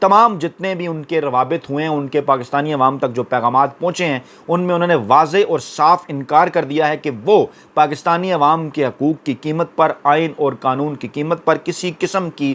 تمام جتنے بھی ان کے روابط ہوئے ہیں، ان کے پاکستانی عوام تک جو پیغامات پہنچے ہیں، ان میں انہوں نے واضح اور صاف انکار کر دیا ہے کہ وہ پاکستانی عوام کے حقوق کی قیمت پر، آئین اور قانون کی قیمت پر کسی قسم کی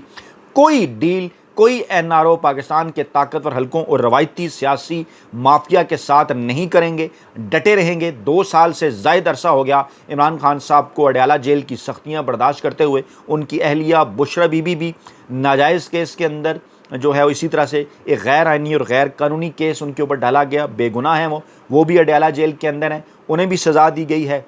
کوئی ڈیل، کوئی NRO پاکستان کے طاقتور حلقوں اور روایتی سیاسی مافیا کے ساتھ نہیں کریں گے، ڈٹے رہیں گے۔ 2 سال سے زائد عرصہ ہو گیا عمران خان صاحب کو اڈیالہ جیل کی سختیاں برداشت کرتے ہوئے۔ ان کی اہلیہ بشرا بی بی بھی ناجائز کیس کے اندر جو ہے اسی طرح سے ایک غیر آئینی اور غیر قانونی کیس ان کے اوپر ڈالا گیا، بے گناہ ہیں وہ بھی اڈیالہ جیل کے اندر ہیں، انہیں بھی سزا دی گئی ہے۔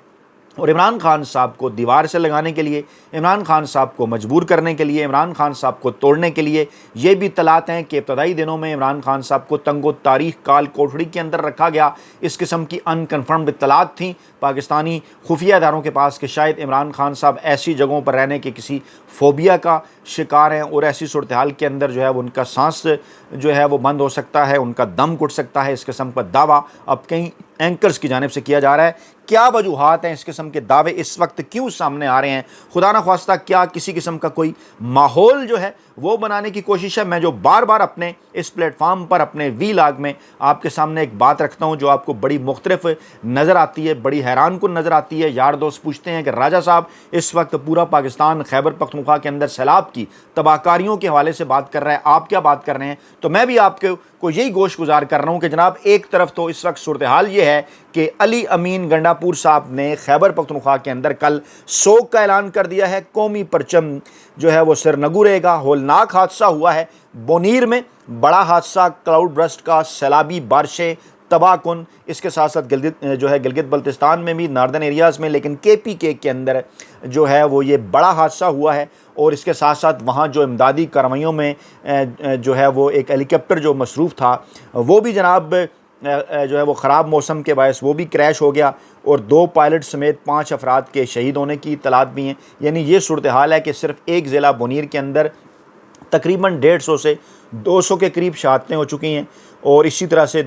اور عمران خان صاحب کو دیوار سے لگانے کے لیے، عمران خان صاحب کو مجبور کرنے کے لیے، عمران خان صاحب کو توڑنے کے لیے یہ بھی اطلاعات ہیں کہ ابتدائی دنوں میں عمران خان صاحب کو تنگ و تاریخ کال کوٹڑی کے اندر رکھا گیا۔ اس قسم کی ان کنفرمڈ اطلاعات تھیں پاکستانی خفیہ اداروں کے پاس کہ شاید عمران خان صاحب ایسی جگہوں پر رہنے کے کسی فوبیا کا شکار ہیں، اور ایسی صورتحال کے اندر جو ہے ان کا سانس جو ہے وہ بند ہو سکتا ہے، ان کا دم گھٹ سکتا ہے۔ اس قسم کا دعویٰ اب کئی اینکرز کی جانب سے کیا جا رہا ہے۔ کیا وجوہات ہیں اس قسم کے دعوے اس وقت کیوں سامنے آ رہے ہیں؟ خدا نخواستہ کیا کسی قسم کا کوئی ماحول جو ہے وہ بنانے کی کوشش ہے؟ میں جو بار بار اپنے اس پلیٹ فارم پر اپنے وی لاگ میں آپ کے سامنے ایک بات رکھتا ہوں جو آپ کو بڑی مختلف نظر آتی ہے، بڑی حیران کن نظر آتی ہے۔ یار دوست پوچھتے ہیں کہ راجہ صاحب اس وقت پورا پاکستان خیبر پختونخوا کے اندر سیلاب کی تباہ کاریوں کے حوالے سے بات کر رہا ہے، آپ کیا بات کر رہے ہیں؟ تو میں بھی آپ کو یہی گوش گزار کر رہا ہوں کہ جناب ایک طرف تو اس وقت صورتحال یہ ہے کہ علی امین گنڈا پور صاحب نے خیبر پختونخوا کے اندر کل سوگ کا اعلان کر دیا ہے، قومی پرچم جو ہے وہ سرنگو رہے گا۔ ہولناک حادثہ ہوا ہے بونیر میں، بڑا حادثہ کلاؤڈ برسٹ کا، سیلابی بارشیں تباہ کن، اس کے ساتھ ساتھ گلگت بلتستان میں بھی ناردرن ایریاز میں، لیکن KPK کے اندر جو ہے وہ یہ بڑا حادثہ ہوا ہے۔ اور اس کے ساتھ ساتھ وہاں جو امدادی کارروائیوں میں جو ہے وہ ایک ہیلی کاپٹر جو مصروف تھا وہ بھی جناب جو ہے وہ خراب موسم کے باعث وہ بھی کریش ہو گیا، اور 2 پائلٹ سمیت 5 افراد کے شہید ہونے کی اطلاعات بھی ہیں۔ یعنی یہ صورتحال ہے کہ صرف ایک ضلع بونیر کے اندر تقریباً 150 سے 200 کے قریب شہادتیں ہو چکی ہیں، اور اسی طرح سے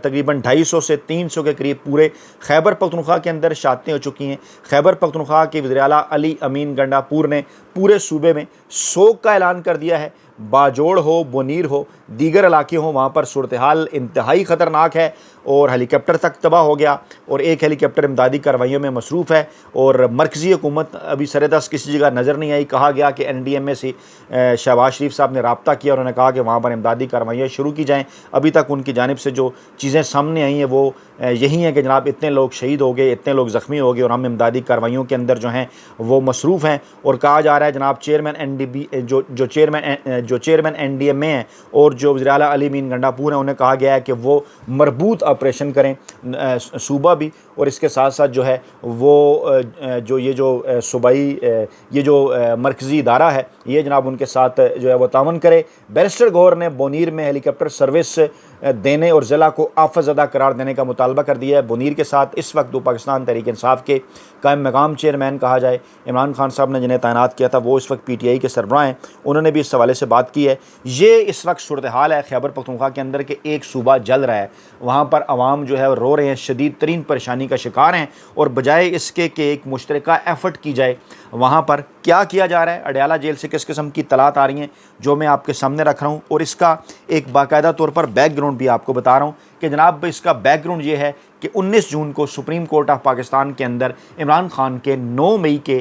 تقریباً 250 سے 300 کے قریب پورے خیبر پختونخوا کے اندر شہادتیں ہو چکی ہیں۔ خیبر پختونخوا کے وزیر اعلیٰ علی امین گنڈا پور نے پورے صوبے میں سوگ کا اعلان کر دیا ہے۔ باجوڑ ہو، بونیر ہو، دیگر علاقے ہوں، وہاں پر صورتحال انتہائی خطرناک ہے، اور ہیلی کاپٹر تک تباہ ہو گیا، اور ایک ہیلی کاپٹر امدادی کارروائیوں میں مصروف ہے، اور مرکزی حکومت ابھی سر دست کسی جگہ نظر نہیں آئی۔ کہا گیا کہ NDMA سے شہباز شریف صاحب نے رابطہ کیا، انہوں نے کہا کہ وہاں پر امدادی کارروائیاں شروع کی جائیں۔ ابھی تک ان کی جانب سے جو چیزیں سامنے آئی ہیں وہ یہی ہیں کہ جناب اتنے لوگ شہید ہو گئے، اتنے لوگ زخمی ہو گئے، اور ہم امدادی کارروائیوں کے اندر جو ہیں وہ مصروف ہیں۔ اور کہا جا رہا ہے جناب چیئرمین NDMA ہیں اور جو وزیر اعلیٰ علی امین گنڈا پور ہیں، انہیں کہا گیا ہے کہ وہ مربوط آپریشن کریں صوبہ بھی، اور اس کے ساتھ ساتھ جو ہے وہ یہ جو صوبائی یہ جو مرکزی ادارہ ہے یہ جناب ان کے ساتھ جو ہے وہ تعاون کرے۔ بیرسٹر گور نے بونیر میں ہیلی کاپٹر سروس دینے اور ضلع کو آفت زدہ قرار دینے کا مطالبہ کر دیا ہے۔ بونیر کے ساتھ اس وقت جو پاکستان تحریک انصاف کے قائم مقام چیئرمین کہا جائے عمران خان صاحب نے جنہیں تعینات کیا تھا، وہ اس وقت PTI کے سربراہ ہیں، انہوں نے بھی اس حوالے سے بات کی ہے۔ یہ اس وقت صورتحال ہے خیبر پختونخوا کے اندر کہ ایک صوبہ جل رہا ہے، وہاں پر عوام جو ہے رو رہے ہیں، شدید ترین پریشانی کا شکار ہیں، اور بجائے اس کے کہ ایک مشترکہ ایفرٹ کی جائے وہاں پر کیا کیا جا رہا ہے۔ اڈیالہ جیل سے کس قسم کی اطلاعات آ رہی ہیں جو میں آپ کے سامنے رکھ رہا ہوں، اور اس کا ایک باقاعدہ طور پر بیک گراؤنڈ بھی آپ کو بتا رہا ہوں کہ جناب اس کا بیک گراؤنڈ یہ ہے کہ 19 جون کو سپریم کورٹ آف پاکستان کے اندر عمران خان کے 9 مئی کے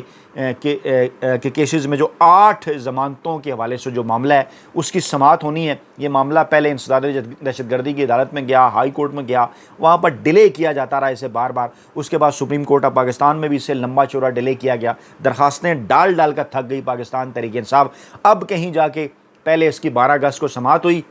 کیسز میں جو 8 ضمانتوں کے حوالے سے جو معاملہ ہے اس کی سماعت ہونی ہے۔ یہ معاملہ پہلے انسداد دہشت گردی کی عدالت میں گیا، ہائی کورٹ میں گیا، وہاں پر ڈیلے کیا جاتا رہا اسے بار بار، اس کے بعد سپریم کورٹ آف پاکستان میں بھی اسے لمبا چوڑا ڈیلے کیا گیا، درخواستیں ڈال کر تھک گئی پاکستان تحریک انصاف۔ اب کہیں جا کے پہلے اس کی 12 اگست کو سماعت ہوئی،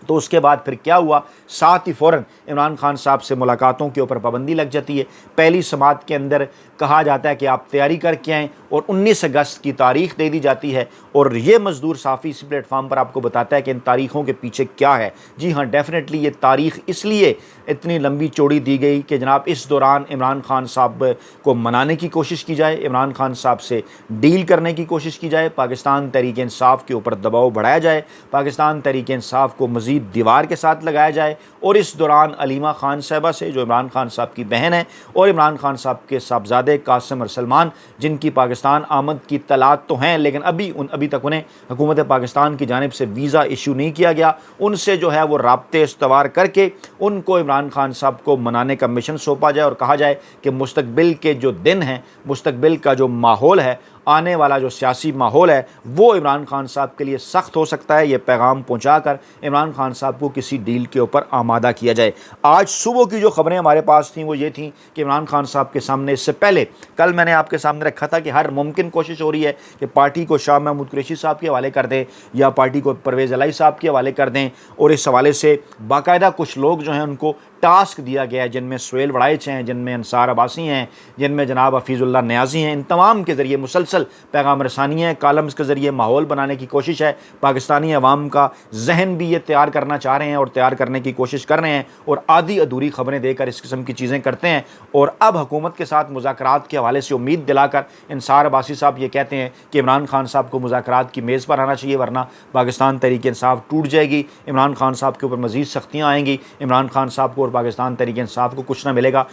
تو اس کے بعد پھر کیا ہوا، ساتھ ہی فوراً عمران خان صاحب سے ملاقاتوں کے اوپر پابندی لگ جاتی ہے۔ پہلی سماعت کے اندر کہا جاتا ہے کہ آپ تیاری کر کے آئیں، اور 19 اگست کی تاریخ دے دی جاتی ہے، اور یہ مزدور صحافی اسی پلیٹ فارم پر آپ کو بتاتا ہے کہ ان تاریخوں کے پیچھے کیا ہے۔ جی ہاں، ڈیفینیٹلی یہ تاریخ اس لیے اتنی لمبی چوڑی دی گئی کہ جناب اس دوران عمران خان صاحب کو منانے کی کوشش کی جائے، عمران خان صاحب سے ڈیل کرنے کی کوشش کی جائے، پاکستان تحریک انصاف کے اوپر دباؤ بڑھایا جائے، پاکستان تحریک انصاف کو مزید مزید دیوار کے ساتھ لگایا جائے، اور اس دوران علیمہ خان صاحبہ سے جو عمران خان صاحب کی بہن ہے اور عمران خان صاحب کے صاحبزادے قاسم اور سلمان جن کی پاکستان آمد کی اطلاعات تو ہیں لیکن ابھی تک انہیں حکومت پاکستان کی جانب سے ویزا ایشو نہیں کیا گیا، ان سے جو ہے وہ رابطے استوار کر کے ان کو عمران خان صاحب کو منانے کا مشن سونپا جائے اور کہا جائے کہ مستقبل کے جو دن ہیں، مستقبل کا جو ماحول ہے، آنے والا جو سیاسی ماحول ہے وہ عمران خان صاحب کے لیے سخت ہو سکتا ہے۔ یہ پیغام پہنچا کر عمران خان صاحب کو کسی ڈیل کے اوپر آمادہ کیا جائے۔ آج صبح کی جو خبریں ہمارے پاس تھیں وہ یہ تھیں کہ عمران خان صاحب کے سامنے، اس سے پہلے کل میں نے آپ کے سامنے رکھا تھا کہ ہر ممکن کوشش ہو رہی ہے کہ پارٹی کو شاہ محمود قریشی صاحب کے حوالے کر دیں یا پارٹی کو پرویز الہی صاحب کے حوالے کر دیں، اور اس حوالے سے باقاعدہ کچھ لوگ جو ہیں ان کو ٹاسک دیا گیا ہے، جن میں سہیل وڑائچ ہیں، جن میں انصار عباسی ہیں، جن میں جناب حفیظ اللہ نیازی ہیں۔ ان تمام کے ذریعے مسلسل پیغام رسانی ہے، کالمز کے ذریعے ماحول بنانے کی کوشش ہے، پاکستانی عوام کا ذہن بھی یہ تیار کرنا چاہ رہے ہیں اور تیار کرنے کی کوشش کر رہے ہیں، اور آدھی ادھوری خبریں دے کر اس قسم کی چیزیں کرتے ہیں۔ اور اب حکومت کے ساتھ مذاکرات کے حوالے سے امید دلا کر انصار عباسی صاحب یہ کہتے ہیں کہ عمران خان صاحب کو مذاکرات کی میز پر آنا چاہیے، ورنہ پاکستان تحریک انصاف ٹوٹ جائے گی، عمران خان صاحب کے اوپر مزید سختیاں آئیں گی، عمران خان صاحب کو اور پاکستان تحریک انصاف کو کچھ نہ ملے گا۔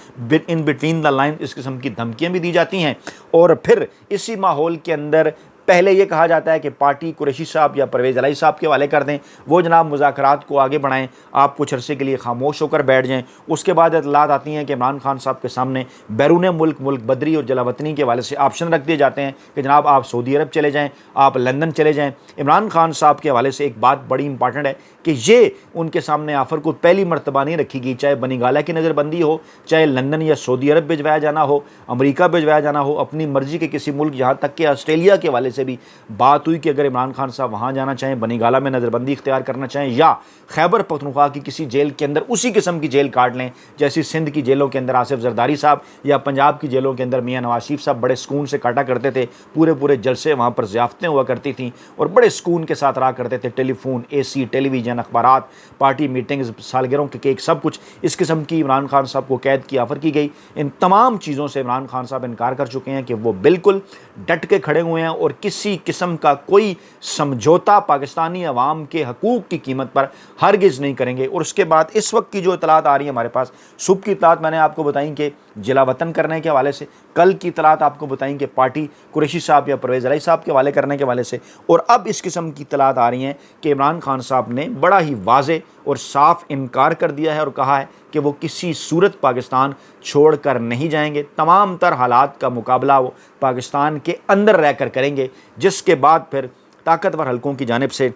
ان بٹوین دا لائن اس قسم کی دھمکیاں بھی دی جاتی ہیں، اور پھر اسی ماحول کے اندر پہلے یہ کہا جاتا ہے کہ پارٹی قریشی صاحب یا پرویز الہی صاحب کے حوالے کر دیں، وہ جناب مذاکرات کو آگے بڑھائیں، آپ کچھ عرصے کے لیے خاموش ہو کر بیٹھ جائیں۔ اس کے بعد اطلاعات آتی ہیں کہ عمران خان صاحب کے سامنے بیرون ملک بدری اور جلا وطنی کے حوالے سے آپشن رکھ دیے جاتے ہیں کہ جناب آپ سعودی عرب چلے جائیں، آپ لندن چلے جائیں۔ عمران خان صاحب کے حوالے سے ایک بات بڑی امپارٹنٹ ہے کہ یہ ان کے سامنے آفر کو پہلی مرتبہ نہیں رکھی گئی، چاہے بنی گالہ کی نظر بندی ہو، چاہے لندن یا سعودی عرب بھجوایا جانا ہو، امریکہ بھجوایا جانا ہو، اپنی مرضی کے کسی ملک، یہاں تک کہ آسٹریلیا کے حوالے سے بھی بات ہوئی کہ اگر عمران خان صاحب وہاں جانا چاہیں، بنی گالہ میں نظر بندی اختیار کرنا چاہیں، یا خیبر پختونخوا کی کسی جیل کے اندر اسی قسم کی جیل کاٹ لیں جیسی سندھ کی جیلوں کے اندر آصف زرداری صاحب یا پنجاب کی جیلوں کے اندر میاں نواز شریف صاحب بڑے سکون سے کاٹا کرتے تھے، پورے جلسے وہاں پر ضیافتیں ہوا کرتی تھیں اور بڑے سکون کے ساتھ رہا کرتے تھے، ٹیلی فون، اے سی، ٹیلی ویژن، اخبارات، پارٹی میٹنگز، سالگرہوں کے کیک، سب کچھ اس قسم کی عمران خان صاحب کو قید کی آفر کی گئی۔ ان تمام چیزوں سے عمران خان صاحب انکار کر چکے ہیں کہ وہ بالکل ڈٹ کے کھڑے ہوئے ہیں اور کسی قسم کا کوئی سمجھوتا پاکستانی عوام کے حقوق کی قیمت پر ہرگز نہیں کریں گے۔ اور اس کے بعد اس وقت کی جو اطلاعات آ رہی ہیں ہمارے پاس، صبح کی اطلاعات میں نے آپ کو بتائیں کہ جلا وطن کرنے کے حوالے سے، کل کی اطلاعات آپ کو بتائیں کہ پارٹی قریشی صاحب یا پرویز الہی صاحب کے حوالے کرنے کے حوالے سے، اور اب اس قسم کی اطلاعات آ رہی ہیں کہ عمران خان صاحب نے بڑا ہی واضح اور صاف انکار کر دیا ہے اور کہا ہے کہ وہ کسی صورت پاکستان چھوڑ کر نہیں جائیں گے، تمام تر حالات کا مقابلہ وہ پاکستان کے اندر رہ کر کریں گے، جس کے بعد پھر طاقتور حلقوں کی جانب سے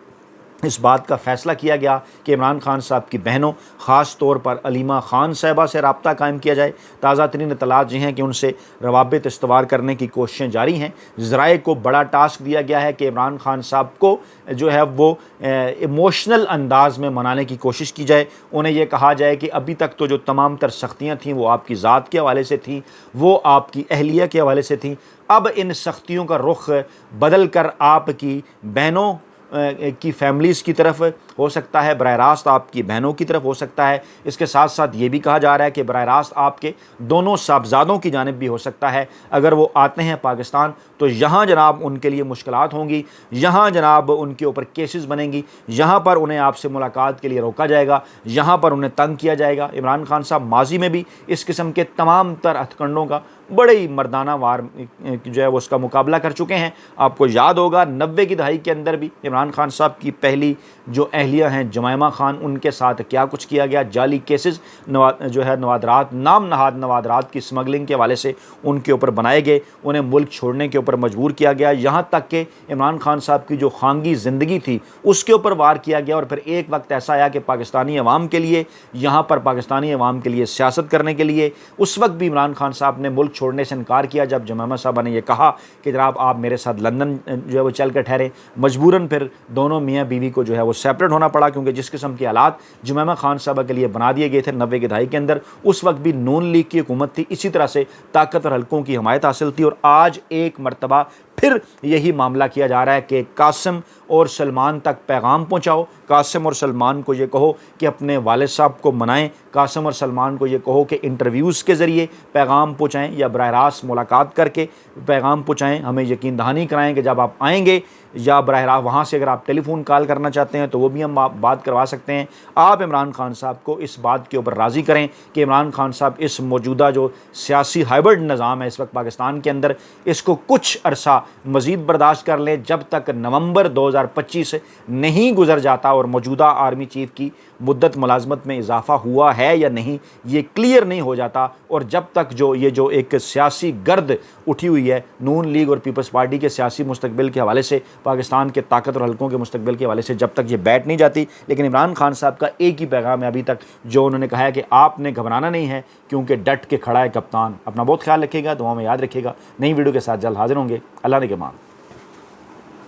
اس بات کا فیصلہ کیا گیا کہ عمران خان صاحب کی بہنوں، خاص طور پر علیمہ خان صاحبہ سے رابطہ قائم کیا جائے۔ تازہ ترین اطلاعات یہ ہیں کہ ان سے روابط استوار کرنے کی کوششیں جاری ہیں۔ ذرائع کو بڑا ٹاسک دیا گیا ہے کہ عمران خان صاحب کو جو ہے وہ ایموشنل انداز میں منانے کی کوشش کی جائے، انہیں یہ کہا جائے کہ ابھی تک تو جو تمام تر سختیاں تھیں وہ آپ کی ذات کے حوالے سے تھیں، وہ آپ کی اہلیہ کے حوالے سے تھیں، اب ان سختیوں کا رخ بدل کر آپ کی بہنوں کی فیملیز کی طرف ہو سکتا ہے، براہ راست آپ کی بہنوں کی طرف ہو سکتا ہے۔ اس کے ساتھ ساتھ یہ بھی کہا جا رہا ہے کہ براہ راست آپ کے دونوں صاحبزادوں کی جانب بھی ہو سکتا ہے۔ اگر وہ آتے ہیں پاکستان تو یہاں جناب ان کے لیے مشکلات ہوں گی، یہاں جناب ان کے اوپر کیسز بنیں گی، یہاں پر انہیں آپ سے ملاقات کے لیے روکا جائے گا، یہاں پر انہیں تنگ کیا جائے گا۔ عمران خان صاحب ماضی میں بھی اس قسم کے تمام تر ہتھ کنڈوں کا بڑے ہی مردانہ وار جو ہے وہ اس کا مقابلہ کر چکے ہیں۔ آپ کو یاد ہوگا 90 کی دہائی کے اندر بھی عمران خان صاحب کی پہلی جو اہلیہ ہیں جمائمہ خان، ان کے ساتھ کیا کچھ کیا گیا، جعلی کیسز جو ہے نوادرات، نام نہاد نوادرات کی سمگلنگ کے حوالے سے ان کے اوپر بنائے گئے، انہیں ملک چھوڑنے کے اوپر مجبور کیا گیا، یہاں تک کہ عمران خان صاحب کی جو خانگی زندگی تھی اس کے اوپر وار کیا گیا۔ اور پھر ایک وقت ایسا آیا کہ پاکستانی عوام کے لیے، یہاں پر پاکستانی عوام کے لیے سیاست کرنے کے لیے اس وقت بھی عمران خان صاحب نے ملک چھوڑنے سے انکار کیا، جب جمائمہ صاحبہ نے یہ کہا کہ جناب آپ میرے ساتھ لندن جو ہے وہ چل کر ٹھہرے۔ مجبوراً پھر دونوں میاں بیوی کو جو ہے وہ سیپریٹ ہونا پڑا، کیونکہ جس قسم کے حالات جمائمہ خان صاحبہ کے لیے بنا دیے گئے تھے 90 کی دہائی کے اندر، اس وقت بھی نون لیگ کی حکومت تھی، اسی طرح سے طاقتور حلقوں کی حمایت حاصل تھی۔ اور آج ایک مرتبہ پھر یہی معاملہ کیا جا رہا ہے کہ قاسم اور سلمان تک پیغام پہنچاؤ، قاسم اور سلمان کو یہ کہو کہ اپنے والد صاحب کو منائیں، قاسم اور سلمان کو یہ کہو کہ انٹرویوز کے ذریعے پیغام پہنچائیں یا براہ راست ملاقات کر کے پیغام پہنچائیں، ہمیں یقین دہانی کرائیں کہ جب آپ آئیں گے یا براہ راست وہاں سے اگر آپ ٹیلی فون کال کرنا چاہتے ہیں تو وہ بھی ہم بات کروا سکتے ہیں۔ آپ عمران خان صاحب کو اس بات کے اوپر راضی کریں کہ عمران خان صاحب اس موجودہ جو سیاسی ہائبرڈ نظام ہے اس وقت پاکستان کے اندر، اس کو کچھ عرصہ مزید برداشت کر لیں جب تک نومبر 2025 نہیں گزر جاتا اور موجودہ آرمی چیف کی مدت ملازمت میں اضافہ ہوا ہے یا نہیں یہ کلیئر نہیں ہو جاتا، اور جب تک یہ جو ایک سیاسی گرد اٹھی ہوئی ہے نون لیگ اور پیپلز پارٹی کے سیاسی مستقبل کے حوالے سے، پاکستان کے طاقتور حلقوں کے مستقبل کے حوالے سے، جب تک یہ بیٹھ نہیں جاتی۔ لیکن عمران خان صاحب کا ایک ہی پیغام ہے ابھی تک جو انہوں نے کہا ہے کہ آپ نے گھبرانا نہیں ہے کیونکہ ڈٹ کے کھڑا ہے کپتان۔ اپنا بہت خیال رکھیے گا، دعاؤں میں یاد رکھیے گا۔ نئی ویڈیو کے ساتھ جلد حاضر ہوں گے۔ اللہ نے کے مان۔